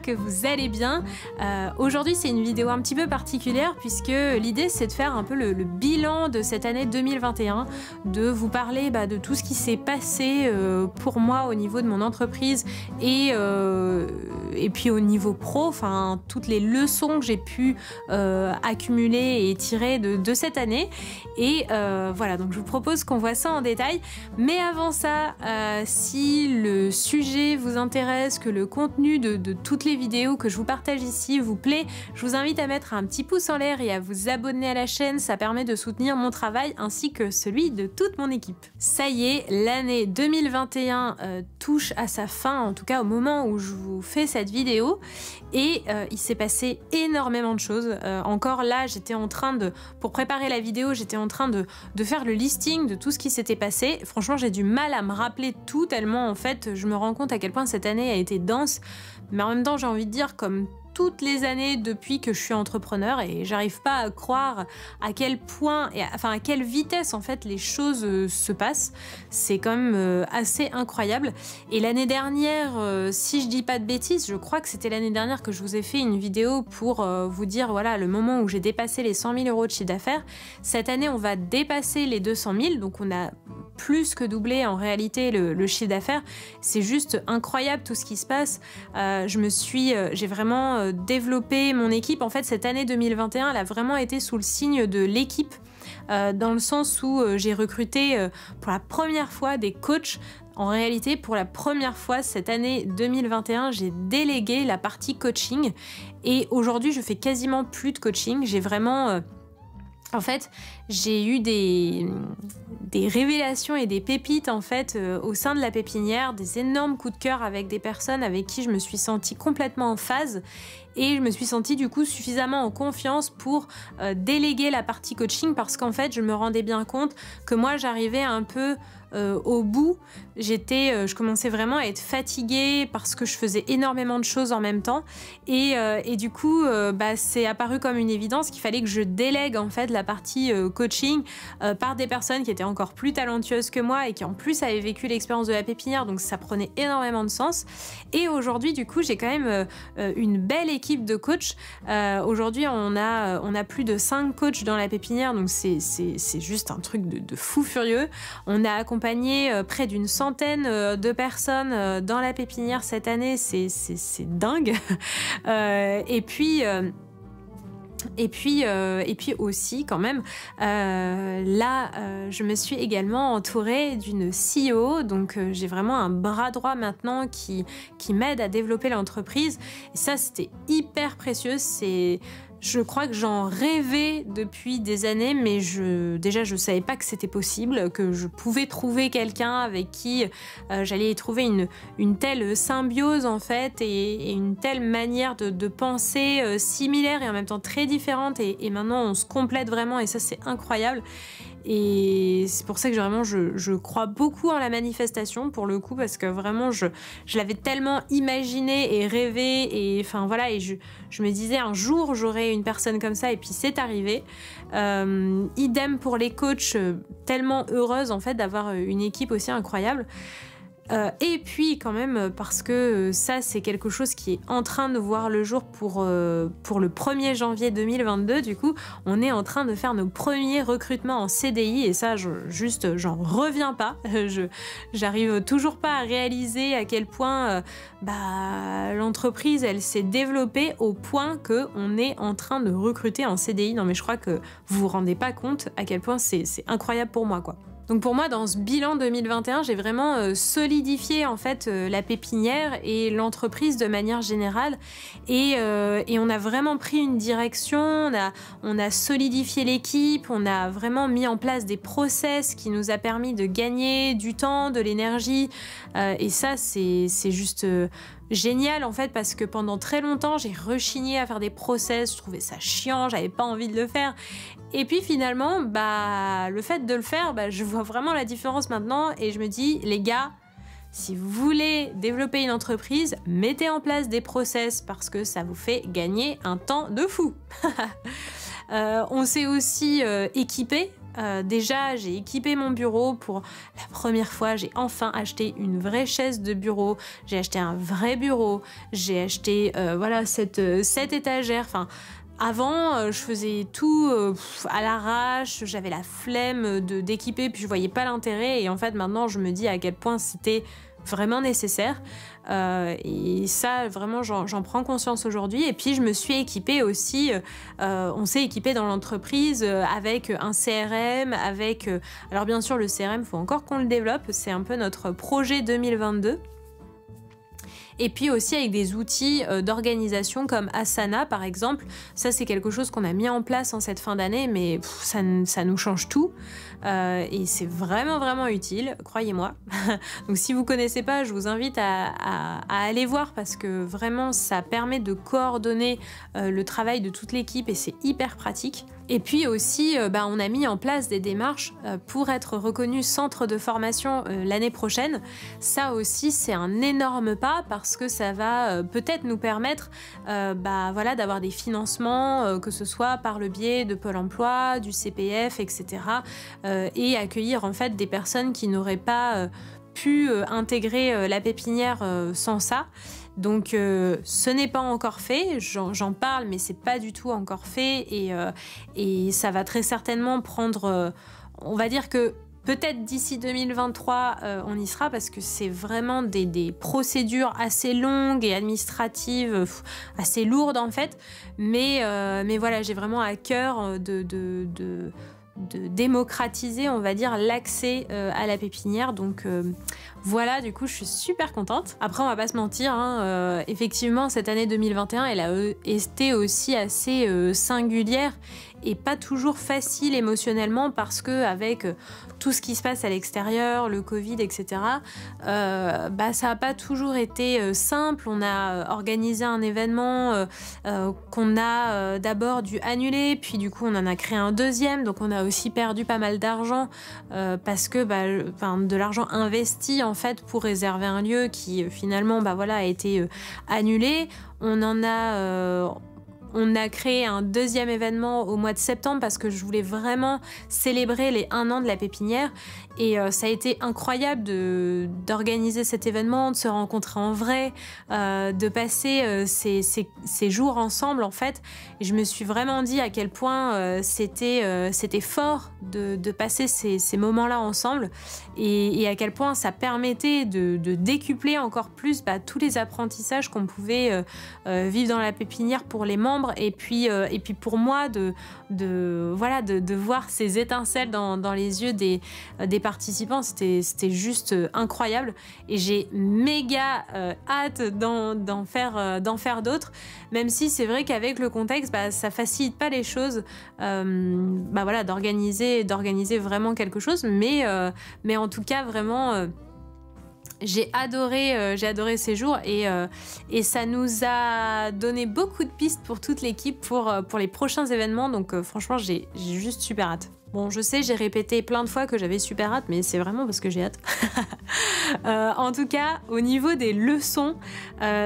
que vous allez bien. Aujourd'hui c'est une vidéo un petit peu particulière puisque l'idée c'est de faire un peu le bilan de cette année 2021, de vous parler de tout ce qui s'est passé pour moi au niveau de mon entreprise et puis au niveau pro, enfin toutes les leçons que j'ai pu accumuler et tirer de cette année. Et voilà, donc je vous propose qu'on voit ça en détail. Mais avant ça, si le sujet vous intéresse, que le contenu de toutes les vidéos que je vous partage ici vous plaît, je vous invite à mettre un petit pouce en l'air et à vous abonner à la chaîne. Ça permet de soutenir mon travail ainsi que celui de toute mon équipe. Ça y est, l'année 2021 touche à sa fin, en tout cas au moment où je vous fais cette vidéo. Et il s'est passé énormément de choses. Encore là, j'étais en train de, pour préparer la vidéo, j'étais en train de faire le listing de tout ce qui s'était passé. Franchement, j'ai du mal à me rappeler tout, tellement en fait, je me rends compte à quel point cette année a été dense. Mais en même temps, j'ai envie de dire, comme toutes les années depuis que je suis entrepreneur, et j'arrive pas à croire à quel point, à quelle vitesse en fait les choses se passent. C'est quand même assez incroyable. Et l'année dernière, si je dis pas de bêtises, je crois que c'était l'année dernière que je vous ai fait une vidéo pour vous dire voilà le moment où j'ai dépassé les 100 000 € de chiffre d'affaires. Cette année, on va dépasser les 200 000, donc on a plus que doublé en réalité le chiffre d'affaires. C'est juste incroyable tout ce qui se passe. J'ai vraiment développé mon équipe. En fait, cette année 2021, elle a vraiment été sous le signe de l'équipe, dans le sens où j'ai recruté pour la première fois des coachs. En réalité, pour la première fois cette année 2021, j'ai délégué la partie coaching et aujourd'hui, je fais quasiment plus de coaching. J'ai vraiment... En fait, j'ai eu des révélations et des pépites en fait au sein de la pépinière, des énormes coups de cœur avec des personnes avec qui je me suis sentie complètement en phase et je me suis sentie du coup suffisamment en confiance pour déléguer la partie coaching parce qu'en fait, je me rendais bien compte que moi, j'arrivais un peu au bout. Je commençais vraiment à être fatiguée parce que je faisais énormément de choses en même temps et du coup c'est apparu comme une évidence qu'il fallait que je délègue en fait la partie coaching par des personnes qui étaient encore plus talentueuses que moi et qui en plus avaient vécu l'expérience de la pépinière, donc ça prenait énormément de sens. Et aujourd'hui du coup j'ai quand même une belle équipe de coachs. Aujourd'hui on a plus de 5 coachs dans la pépinière, donc c'est juste un truc de fou furieux. On a accompagné près d'une centaine de personnes dans la pépinière cette année, c'est dingue. Et puis aussi quand même, je me suis également entourée d'une CEO, donc j'ai vraiment un bras droit maintenant qui m'aide à développer l'entreprise. Et ça, c'était hyper précieux. Je crois que j'en rêvais depuis des années, mais je savais pas que c'était possible, que je pouvais trouver quelqu'un avec qui j'allais trouver une telle symbiose en fait et une telle manière de penser similaire et en même temps très différente. Et maintenant, on se complète vraiment et ça, c'est incroyable. Et c'est pour ça que vraiment je crois beaucoup en la manifestation pour le coup, parce que vraiment je l'avais tellement imaginé et rêvé et enfin voilà, et je me disais un jour j'aurai une personne comme ça et puis c'est arrivé. Idem pour les coachs, tellement heureuse en fait d'avoir une équipe aussi incroyable. Et puis quand même parce que ça c'est quelque chose qui est en train de voir le jour pour le 1er janvier 2022. Du coup on est en train de faire nos premiers recrutements en CDI et ça j'en reviens pas. J'arrive toujours pas à réaliser à quel point l'entreprise elle s'est développée au point que on est en train de recruter en CDI. Non mais je crois que vous vous rendez pas compte à quel point c'est incroyable pour moi quoi. Donc pour moi, dans ce bilan 2021, j'ai vraiment solidifié en fait la pépinière et l'entreprise de manière générale. Et on a vraiment pris une direction, on a solidifié l'équipe, on a vraiment mis en place des process qui nous a permis de gagner du temps, de l'énergie. Et ça, c'est juste... génial en fait, parce que pendant très longtemps j'ai rechigné à faire des process, je trouvais ça chiant, j'avais pas envie de le faire et puis finalement le fait de le faire, je vois vraiment la différence maintenant et je me dis les gars, si vous voulez développer une entreprise, mettez en place des process parce que ça vous fait gagner un temps de fou. On s'est aussi équipé Déjà, j'ai équipé mon bureau pour la première fois. J'ai enfin acheté une vraie chaise de bureau. J'ai acheté un vrai bureau. J'ai acheté voilà, cette étagère. Enfin, avant, je faisais tout à l'arrache. J'avais la flemme d'équiper, puis je voyais pas l'intérêt. Et en fait, maintenant, je me dis à quel point c'était vraiment nécessaire. Et ça, vraiment, j'en prends conscience aujourd'hui. Et puis, je me suis équipée aussi, on s'est équipé dans l'entreprise avec un CRM, avec... alors bien sûr, le CRM, il faut encore qu'on le développe. C'est un peu notre projet 2022. Et puis aussi avec des outils d'organisation comme Asana par exemple. Ça c'est quelque chose qu'on a mis en place en cette fin d'année, mais ça nous change tout. Et c'est vraiment vraiment utile, croyez-moi. Donc si vous connaissez pas, je vous invite à aller voir parce que vraiment ça permet de coordonner le travail de toute l'équipe et c'est hyper pratique. Et puis aussi, on a mis en place des démarches pour être reconnu centre de formation l'année prochaine. Ça aussi, c'est un énorme pas parce que ça va peut-être nous permettre voilà, d'avoir des financements, que ce soit par le biais de Pôle emploi, du CPF, etc. Et accueillir en fait des personnes qui n'auraient pas pu intégrer la pépinière sans ça. Donc ce n'est pas encore fait, j'en parle mais c'est pas du tout encore fait et ça va très certainement prendre, on va dire que peut-être d'ici 2023 on y sera parce que c'est vraiment des procédures assez longues et administratives assez lourdes en fait, mais voilà, j'ai vraiment à cœur de démocratiser, on va dire, l'accès à la pépinière. Donc voilà, du coup, je suis super contente. Après, on va pas se mentir, hein, effectivement, cette année 2021, elle a été aussi assez singulière et pas toujours facile émotionnellement parce que avec tout ce qui se passe à l'extérieur, le Covid, etc., ça n'a pas toujours été simple. On a organisé un événement qu'on a d'abord dû annuler, puis du coup on en a créé un deuxième, donc on a aussi perdu pas mal d'argent parce que de l'argent investi en fait pour réserver un lieu qui finalement voilà, a été annulé. On a créé un deuxième événement au mois de septembre parce que je voulais vraiment célébrer les 1 an de la pépinière et ça a été incroyable d'organiser cet événement, de se rencontrer en vrai, de passer ces jours ensemble en fait. Et je me suis vraiment dit à quel point c'était fort de passer ces moments-là ensemble et à quel point ça permettait de décupler encore plus tous les apprentissages qu'on pouvait vivre dans la pépinière pour les membres et puis pour moi de voir ces étincelles dans les yeux des participants, c'était juste incroyable et j'ai méga hâte d'en faire d'autres, même si c'est vrai qu'avec le contexte ça facilite pas les choses voilà, d'organiser vraiment quelque chose, mais en tout cas vraiment j'ai adoré ces jours et ça nous a donné beaucoup de pistes pour toute l'équipe pour les prochains événements, donc franchement j'ai juste super hâte. Bon, je sais, j'ai répété plein de fois que j'avais super hâte, mais c'est vraiment parce que j'ai hâte. En tout cas, au niveau des leçons,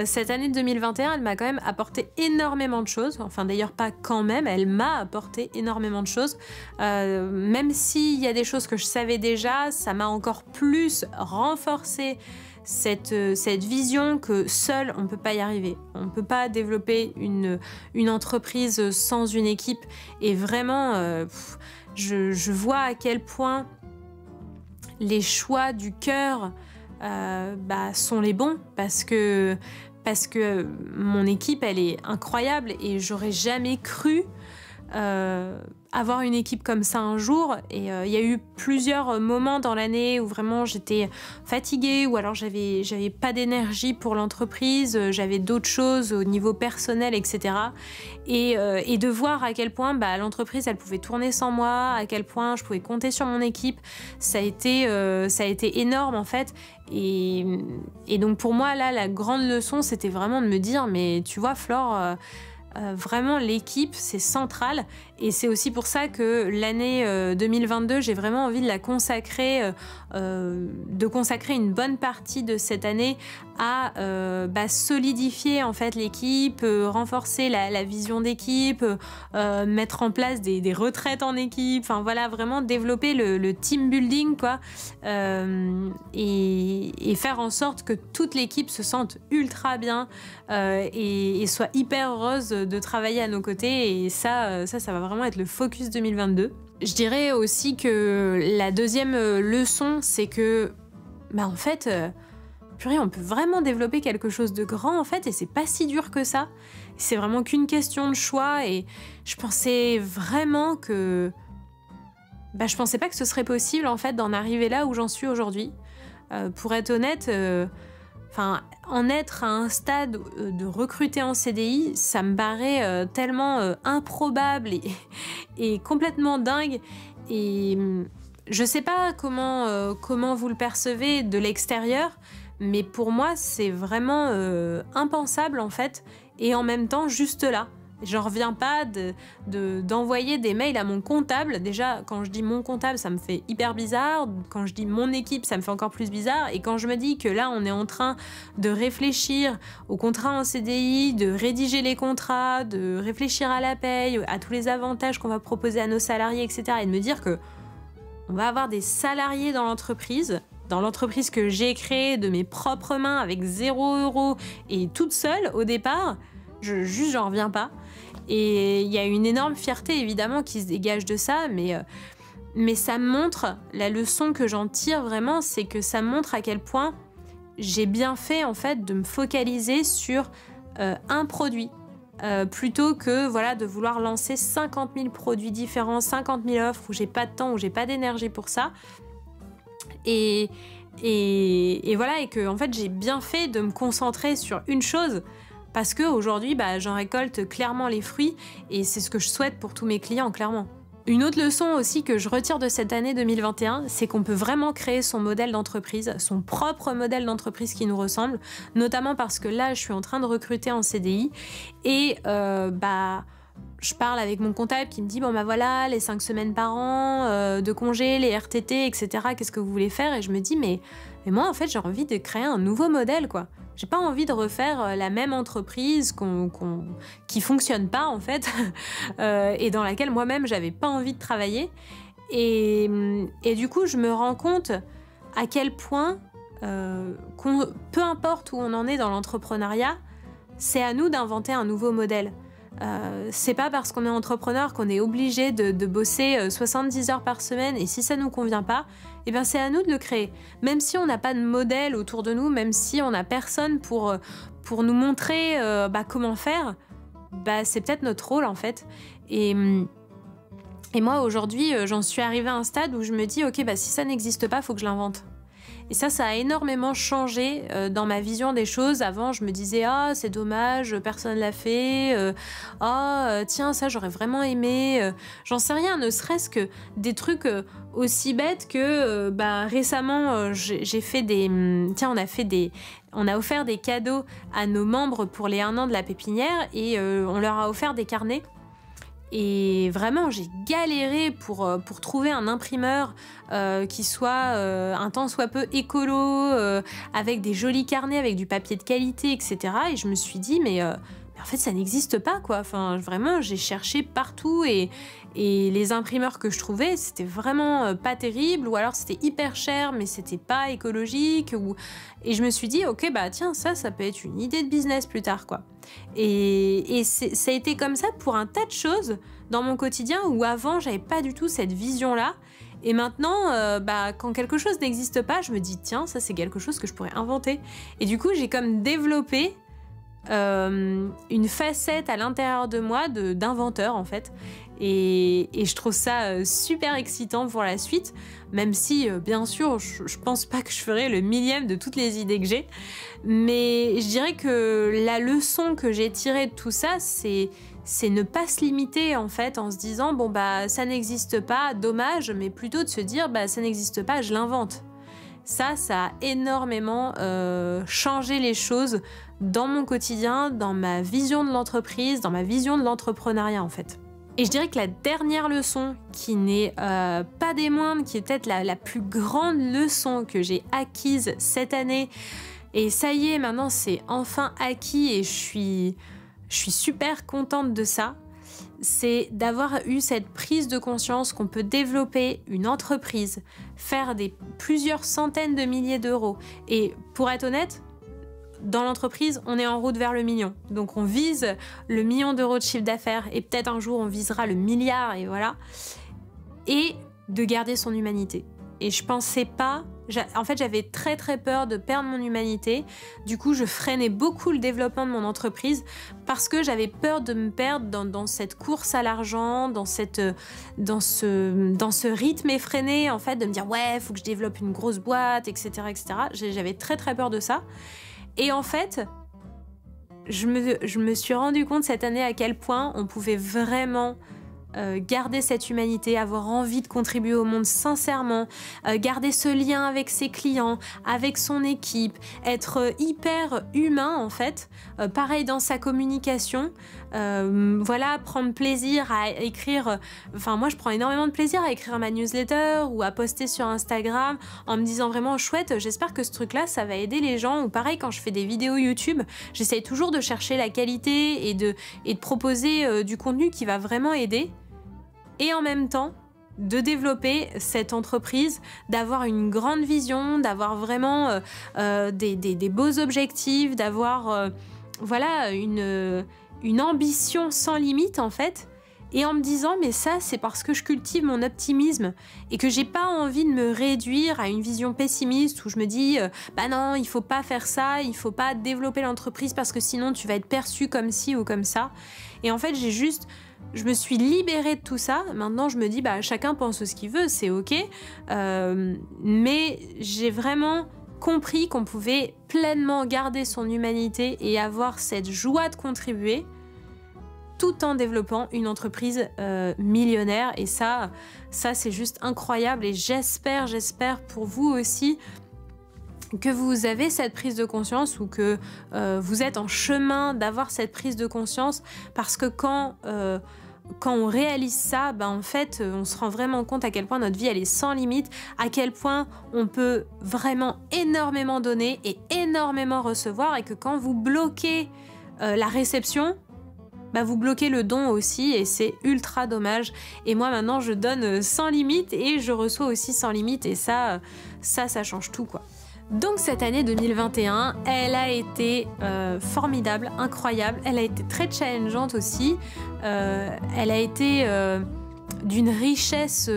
cette année 2021, elle m'a quand même apporté énormément de choses. Enfin, d'ailleurs, pas quand même, elle m'a apporté énormément de choses. Même s'il y a des choses que je savais déjà, ça m'a encore plus renforcé cette vision que seul on ne peut pas y arriver. On ne peut pas développer une entreprise sans une équipe. Et vraiment... Je vois à quel point les choix du cœur sont les bons parce que mon équipe elle est incroyable et j'aurais jamais cru avoir une équipe comme ça un jour. Et il y a eu plusieurs moments dans l'année où vraiment j'étais fatiguée ou alors j'avais pas d'énergie pour l'entreprise, j'avais d'autres choses au niveau personnel, etc. Et de voir à quel point l'entreprise elle pouvait tourner sans moi, à quel point je pouvais compter sur mon équipe, ça a été énorme en fait. Et donc pour moi là la grande leçon c'était vraiment de me dire mais tu vois Flore, Vraiment, l'équipe, c'est central. Et c'est aussi pour ça que l'année 2022, j'ai vraiment envie de la consacrer, de consacrer une bonne partie de cette année à solidifier en fait l'équipe, renforcer la vision d'équipe, mettre en place des retraites en équipe. Enfin voilà, vraiment développer le team building, quoi, et faire en sorte que toute l'équipe se sente ultra bien et soit hyper heureuse de travailler à nos côtés. Et ça va vraiment être le focus 2022. Je dirais aussi que la deuxième leçon, c'est que en fait, purée, on peut vraiment développer quelque chose de grand en fait, et c'est pas si dur que ça. C'est vraiment qu'une question de choix, et je pensais vraiment que je pensais pas que ce serait possible en fait d'en arriver là où j'en suis aujourd'hui. Pour être honnête, en être à un stade de recruter en CDI, ça me paraît tellement improbable et complètement dingue. Et je sais pas comment vous le percevez de l'extérieur, mais pour moi, c'est vraiment impensable en fait, et en même temps juste là. J'en reviens pas d'envoyer des mails à mon comptable. Déjà, quand je dis mon comptable, ça me fait hyper bizarre. Quand je dis mon équipe, ça me fait encore plus bizarre. Et quand je me dis que là, on est en train de réfléchir au contrat en CDI, de rédiger les contrats, de réfléchir à la paye, à tous les avantages qu'on va proposer à nos salariés, etc. Et de me dire que on va avoir des salariés dans l'entreprise que j'ai créée de mes propres mains avec 0 € et toute seule au départ, j'en reviens pas. Et il y a une énorme fierté évidemment qui se dégage de ça, mais ça montre, la leçon que j'en tire vraiment, c'est que ça montre à quel point j'ai bien fait en fait de me focaliser sur un produit. Plutôt que de vouloir lancer 50 000 produits différents, 50 000 offres où j'ai pas de temps, où j'ai pas d'énergie pour ça. Et voilà, et que en fait j'ai bien fait de me concentrer sur une chose, parce qu'aujourd'hui j'en récolte clairement les fruits, et c'est ce que je souhaite pour tous mes clients, clairement. Une autre leçon aussi que je retire de cette année 2021, c'est qu'on peut vraiment créer son modèle d'entreprise, son propre modèle d'entreprise qui nous ressemble, notamment parce que là je suis en train de recruter en CDI, et je parle avec mon comptable qui me dit voilà, les 5 semaines par an de congé, les RTT, etc. Qu'est-ce que vous voulez faire? Et je me dis mais moi en fait j'ai envie de créer un nouveau modèle, quoi. J'ai pas envie de refaire la même entreprise qui fonctionne pas en fait et dans laquelle moi-même j'avais pas envie de travailler. Et du coup je me rends compte à quel point peu importe où on en est dans l'entrepreneuriat, c'est à nous d'inventer un nouveau modèle. C'est pas parce qu'on est entrepreneur qu'on est obligé de bosser 70 heures par semaine, et si ça nous convient pas, c'est à nous de le créer. Même si on n'a pas de modèle autour de nous, même si on n'a personne pour nous montrer comment faire, c'est peut-être notre rôle en fait. Et moi aujourd'hui, j'en suis arrivée à un stade où je me dis ok, si ça n'existe pas, faut que je l'invente. Et ça a énormément changé dans ma vision des choses. Avant, je me disais « Ah, c'est dommage, personne l'a fait. Tiens, ça, j'aurais vraiment aimé. » J'en sais rien, ne serait-ce que des trucs aussi bêtes que récemment, j'ai fait des... on a offert des cadeaux à nos membres pour les 1 an de la pépinière, et on leur a offert des carnets. Et vraiment, j'ai galéré pour trouver un imprimeur qui soit un tant soit peu écolo, avec des jolis carnets, avec du papier de qualité, etc. Et je me suis dit, mais en fait, ça n'existe pas, quoi. Enfin, vraiment, j'ai cherché partout, et les imprimeurs que je trouvais, c'était vraiment pas terrible, ou alors c'était hyper cher, mais c'était pas écologique. Et je me suis dit, ok, tiens, ça peut être une idée de business plus tard, quoi. Et ça a été comme ça pour un tas de choses dans mon quotidien, où avant, j'avais pas du tout cette vision-là. Et maintenant, quand quelque chose n'existe pas, je me dis, tiens, ça c'est quelque chose que je pourrais inventer. Et du coup, j'ai comme développé une facette à l'intérieur de moi d'inventeur en fait, et je trouve ça super excitant pour la suite, même si bien sûr je pense pas que je ferai le millième de toutes les idées que j'ai, mais je dirais que la leçon que j'ai tirée de tout ça, c'est ne pas se limiter en fait en se disant ça n'existe pas, dommage, mais plutôt de se dire ça n'existe pas, je l'invente. Ça a énormément changé les choses dans mon quotidien, dans ma vision de l'entreprise, dans ma vision de l'entrepreneuriat en fait. Et je dirais que la dernière leçon, qui n'est pas des moindres, qui est peut-être la plus grande leçon que j'ai acquise cette année, et ça y est, maintenant c'est enfin acquis et je suis super contente de ça, c'est d'avoir eu cette prise de conscience qu'on peut développer une entreprise, faire plusieurs centaines de milliers d'euros. Et pour être honnête, dans l'entreprise, on est en route vers le million. Donc on vise le million d'euros de chiffre d'affaires et peut-être un jour on visera le milliard et voilà. Et de garder son humanité. Et je pensais pas... En fait, j'avais très très peur de perdre mon humanité. Du coup, je freinais beaucoup le développement de mon entreprise parce que j'avais peur de me perdre dans cette course à l'argent, dans ce rythme effréné, en fait, de me dire « ouais, il faut que je développe une grosse boîte, etc. etc. » J'avais très très peur de ça. Et en fait, je me suis rendu compte cette année à quel point on pouvait vraiment garder cette humanité, avoir envie de contribuer au monde sincèrement, garder ce lien avec ses clients, avec son équipe, être hyper humain en fait, pareil dans sa communication, voilà, prendre plaisir à écrire, enfin moi je prends énormément de plaisir à écrire ma newsletter ou à poster sur Instagram en me disant vraiment chouette, j'espère que ce truc là ça va aider les gens, ou pareil quand je fais des vidéos YouTube, j'essaye toujours de chercher la qualité et de proposer du contenu qui va vraiment aider. Et en même temps, de développer cette entreprise, d'avoir une grande vision, d'avoir vraiment des beaux objectifs, d'avoir voilà, une ambition sans limite en fait. Et en me disant, mais ça, c'est parce que je cultive mon optimisme et que j'ai pas envie de me réduire à une vision pessimiste où je me dis, bah non, il faut pas faire ça, il faut pas développer l'entreprise parce que sinon tu vas être perçu comme ci ou comme ça. Et en fait, je me suis libérée de tout ça. Maintenant, je me dis, bah, chacun pense ce qu'il veut, c'est ok. Mais j'ai vraiment compris qu'on pouvait pleinement garder son humanité et avoir cette joie de contribuer tout en développant une entreprise millionnaire. Et ça c'est juste incroyable. Et j'espère pour vous aussi que vous avez cette prise de conscience ou que vous êtes en chemin d'avoir cette prise de conscience, parce que quand on réalise ça, ben en fait, on se rend vraiment compte à quel point notre vie elle est sans limite, à quel point on peut vraiment énormément donner et énormément recevoir, et que quand vous bloquez la réception, bah vous bloquez le don aussi, et c'est ultra dommage. Et moi maintenant je donne sans limite et je reçois aussi sans limite, et ça change tout quoi. Donc cette année 2021, elle a été formidable, incroyable, elle a été très challengeante aussi, elle a été d'une richesse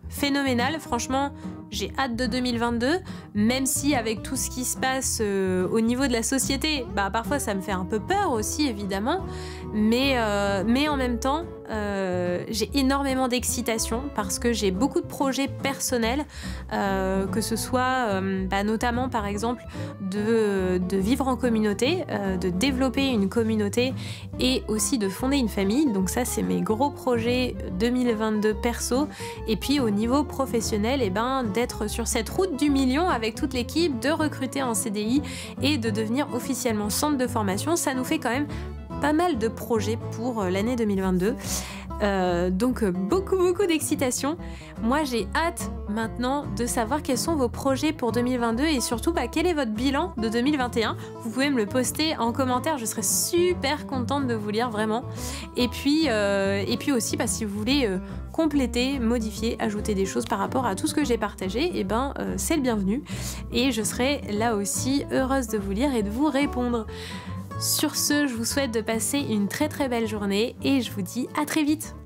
phénoménale. Franchement, j'ai hâte de 2022, même si avec tout ce qui se passe au niveau de la société, bah parfois ça me fait un peu peur aussi évidemment, mais en même temps j'ai énormément d'excitation parce que j'ai beaucoup de projets personnels, que ce soit notamment par exemple de vivre en communauté, de développer une communauté et aussi de fonder une famille. Donc ça c'est mes gros projets 2022 perso. Et puis au niveau professionnel, et d'être sur cette route du million avec toute l'équipe, de recruter en CDI et de devenir officiellement centre de formation. Ça nous fait quand même pas mal de projets pour l'année 2022. Donc beaucoup d'excitation. Moi j'ai hâte maintenant de savoir quels sont vos projets pour 2022 et surtout quel est votre bilan de 2021. Vous pouvez me le poster en commentaire, je serai super contente de vous lire vraiment. Et puis aussi si vous voulez compléter, modifier, ajouter des choses par rapport à tout ce que j'ai partagé, c'est le bienvenu et je serai là aussi heureuse de vous lire et de vous répondre. Sur ce, je vous souhaite de passer une très très belle journée et je vous dis à très vite.